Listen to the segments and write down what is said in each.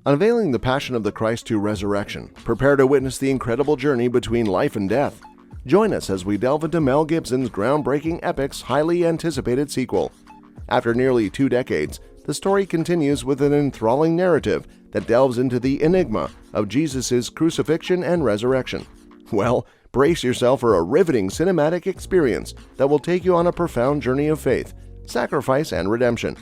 Unveiling the Passion of the Christ to Resurrection, prepare to witness the incredible journey between life and death. Join us as we delve into Mel Gibson's groundbreaking epic's highly anticipated sequel. After nearly 2 decades, the story continues with an enthralling narrative that delves into the enigma of Jesus' crucifixion and resurrection. Well, brace yourself for a riveting cinematic experience that will take you on a profound journey of faith, sacrifice, and redemption.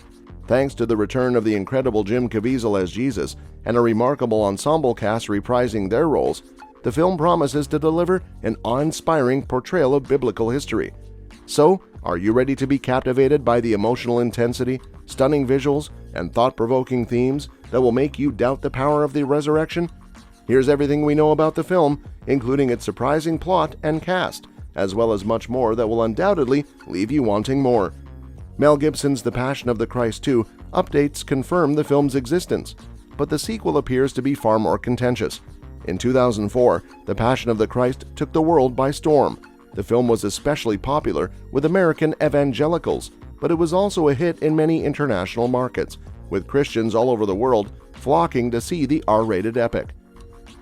Thanks to the return of the incredible Jim Caviezel as Jesus and a remarkable ensemble cast reprising their roles, the film promises to deliver an awe-inspiring portrayal of biblical history. So, are you ready to be captivated by the emotional intensity, stunning visuals, and thought-provoking themes that will make you doubt the power of the resurrection? Here's everything we know about the film, including its surprising plot and cast, as well as much more that will undoubtedly leave you wanting more. Mel Gibson's The Passion of the Christ 2 updates confirm the film's existence, but the sequel appears to be far more contentious. In 2004, The Passion of the Christ took the world by storm. The film was especially popular with American evangelicals, but it was also a hit in many international markets, with Christians all over the world flocking to see the R-rated epic.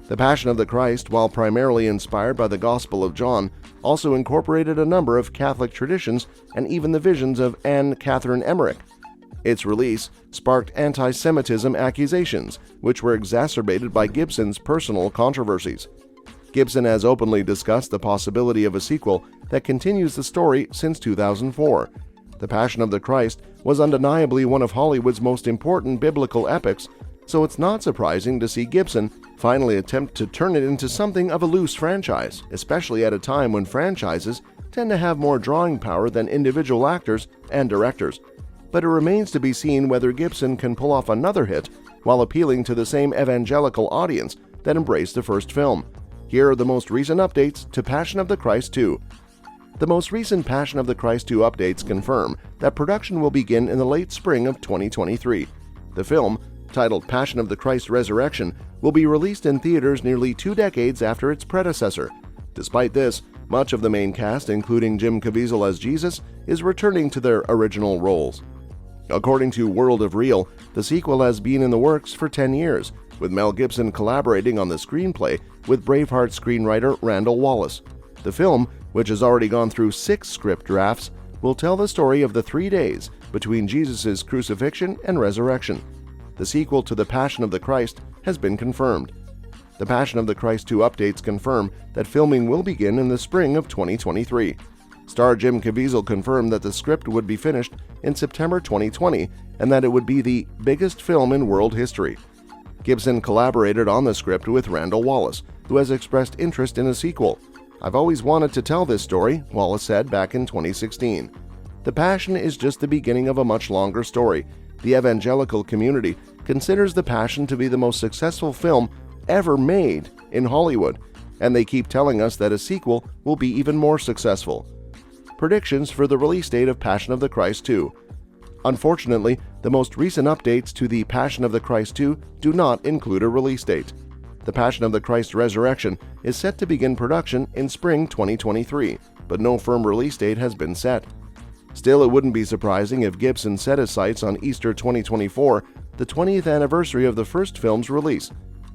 The Passion of the Christ, while primarily inspired by the Gospel of John, also incorporated a number of Catholic traditions and even the visions of Anne Catherine Emmerich. Its release sparked anti-Semitism accusations, which were exacerbated by Gibson's personal controversies. Gibson has openly discussed the possibility of a sequel that continues the story since 2004. The Passion of the Christ was undeniably one of Hollywood's most important biblical epics, so it's not surprising to see Gibson finally attempt to turn it into something of a loose franchise, especially at a time when franchises tend to have more drawing power than individual actors and directors. But it remains to be seen whether Gibson can pull off another hit while appealing to the same evangelical audience that embraced the first film. Here are the most recent updates to Passion of the Christ 2. The most recent Passion of the Christ 2 updates confirm that production will begin in the late spring of 2023. The film, titled Passion of the Christ Resurrection, will be released in theaters nearly 2 decades after its predecessor. Despite this, much of the main cast, including Jim Caviezel as Jesus, is returning to their original roles. According to World of Real, the sequel has been in the works for 10 years, with Mel Gibson collaborating on the screenplay with Braveheart screenwriter Randall Wallace. The film, which has already gone through 6 script drafts, will tell the story of the 3 days between Jesus' crucifixion and resurrection. The sequel to The Passion of the Christ has been confirmed. The Passion of the Christ 2 updates confirm that filming will begin in the spring of 2023. Star Jim Caviezel confirmed that the script would be finished in September 2020 and that it would be the biggest film in world history. Gibson collaborated on the script with Randall Wallace, who has expressed interest in a sequel. "I've always wanted to tell this story," Wallace said back in 2016. The Passion is just the beginning of a much longer story. The evangelical community considers The Passion to be the most successful film ever made in Hollywood, and they keep telling us that a sequel will be even more successful. Predictions for the release date of Passion of the Christ 2. Unfortunately, the most recent updates to The Passion of the Christ 2 do not include a release date. The Passion of the Christ Resurrection is set to begin production in spring 2023, but no firm release date has been set. Still, it wouldn't be surprising if Gibson set his sights on Easter 2024, the 20th anniversary of the first film's release.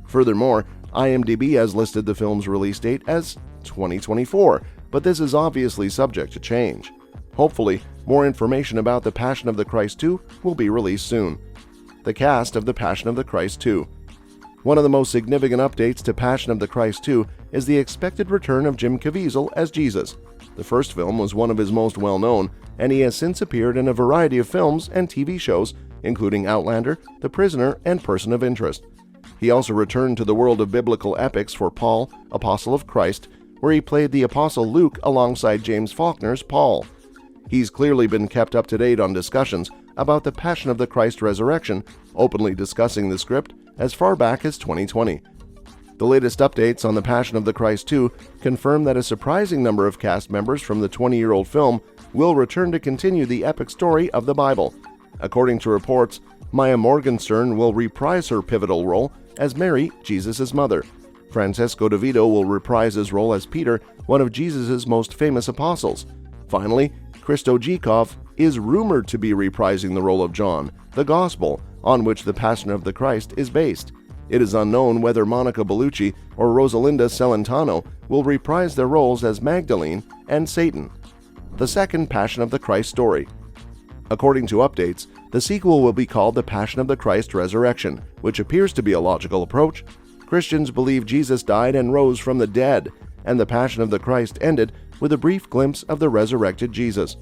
Furthermore, IMDb has listed the film's release date as 2024, but this is obviously subject to change. Hopefully, more information about The Passion of the Christ 2 will be released soon. The cast of The Passion of the Christ 2. One of the most significant updates to Passion of the Christ 2 is the expected return of Jim Caviezel as Jesus. The first film was one of his most well-known, and he has since appeared in a variety of films and TV shows, including Outlander, The Prisoner, and Person of Interest. He also returned to the world of biblical epics for Paul, Apostle of Christ, where he played the Apostle Luke alongside James Faulkner's Paul. He's clearly been kept up to date on discussions about the Passion of the Christ Resurrection, openly discussing the script as far back as 2020. The latest updates on The Passion of the Christ 2 confirm that a surprising number of cast members from the 20-year-old film will return to continue the epic story of the Bible. According to reports, Maia Morgenstern will reprise her pivotal role as Mary, Jesus' mother. Francesco DeVito will reprise his role as Peter, one of Jesus' most famous apostles. Finally, Christo Gikov is rumored to be reprising the role of John, the Gospel, on which The Passion of the Christ is based. It is unknown whether Monica Bellucci or Rosalinda Celentano will reprise their roles as Magdalene and Satan. The second Passion of the Christ story. According to updates, the sequel will be called The Passion of the Christ Resurrection, which appears to be a logical approach. Christians believe Jesus died and rose from the dead, and the Passion of the Christ ended with a brief glimpse of the resurrected Jesus.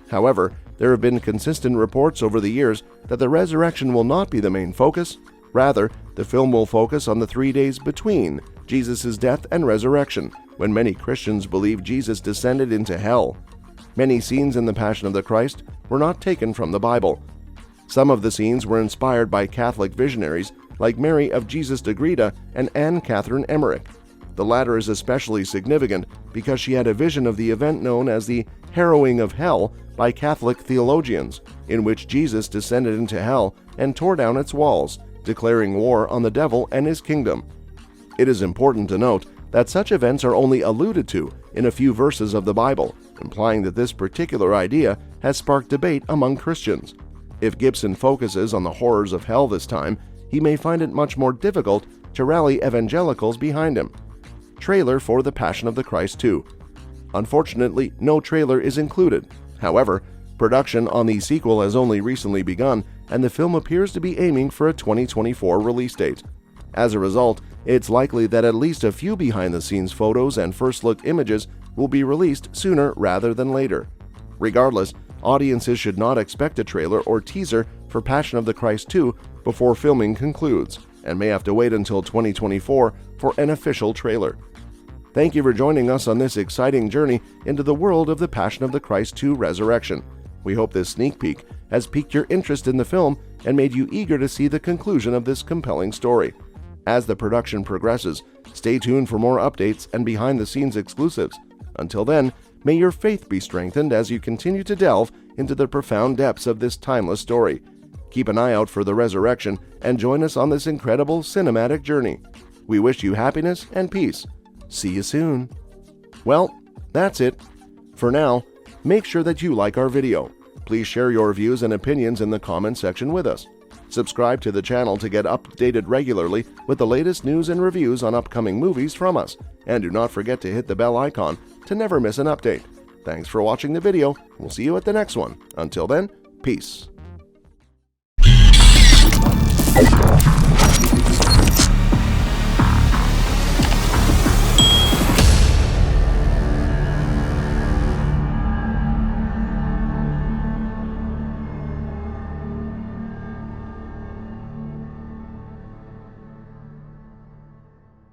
However, there have been consistent reports over the years that the resurrection will not be the main focus. Rather, the film will focus on the 3 days between Jesus' death and resurrection, when many Christians believe Jesus descended into hell. Many scenes in the Passion of the Christ were not taken from the Bible. Some of the scenes were inspired by Catholic visionaries like Mary of Jesus de Greda and Anne Catherine Emmerich. The latter is especially significant because she had a vision of the event known as the harrowing of hell by Catholic theologians, in which Jesus descended into hell and tore down its walls, declaring war on the devil and his kingdom. It is important to note that such events are only alluded to in a few verses of the Bible, implying that this particular idea has sparked debate among Christians. If Gibson focuses on the horrors of hell this time, he may find it much more difficult to rally evangelicals behind him. Trailer for The Passion of the Christ 2. Unfortunately, no trailer is included. However, production on the sequel has only recently begun, and the film appears to be aiming for a 2024 release date. As a result, it's likely that at least a few behind-the-scenes photos and first-look images will be released sooner rather than later. Regardless, audiences should not expect a trailer or teaser for Passion of the Christ 2 before filming concludes, and may have to wait until 2024 for an official trailer. Thank you for joining us on this exciting journey into the world of the Passion of the Christ 2 Resurrection. We hope this sneak peek has piqued your interest in the film and made you eager to see the conclusion of this compelling story. As the production progresses, stay tuned for more updates and behind-the-scenes exclusives. Until then, may your faith be strengthened as you continue to delve into the profound depths of this timeless story. Keep an eye out for the resurrection and join us on this incredible cinematic journey. We wish you happiness and peace. See you soon. Well, that's it. For now, make sure that you like our video. Please share your views and opinions in the comment section with us. Subscribe to the channel to get updated regularly with the latest news and reviews on upcoming movies from us. And do not forget to hit the bell icon to never miss an update. Thanks for watching the video. We'll see you at the next one. Until then, peace.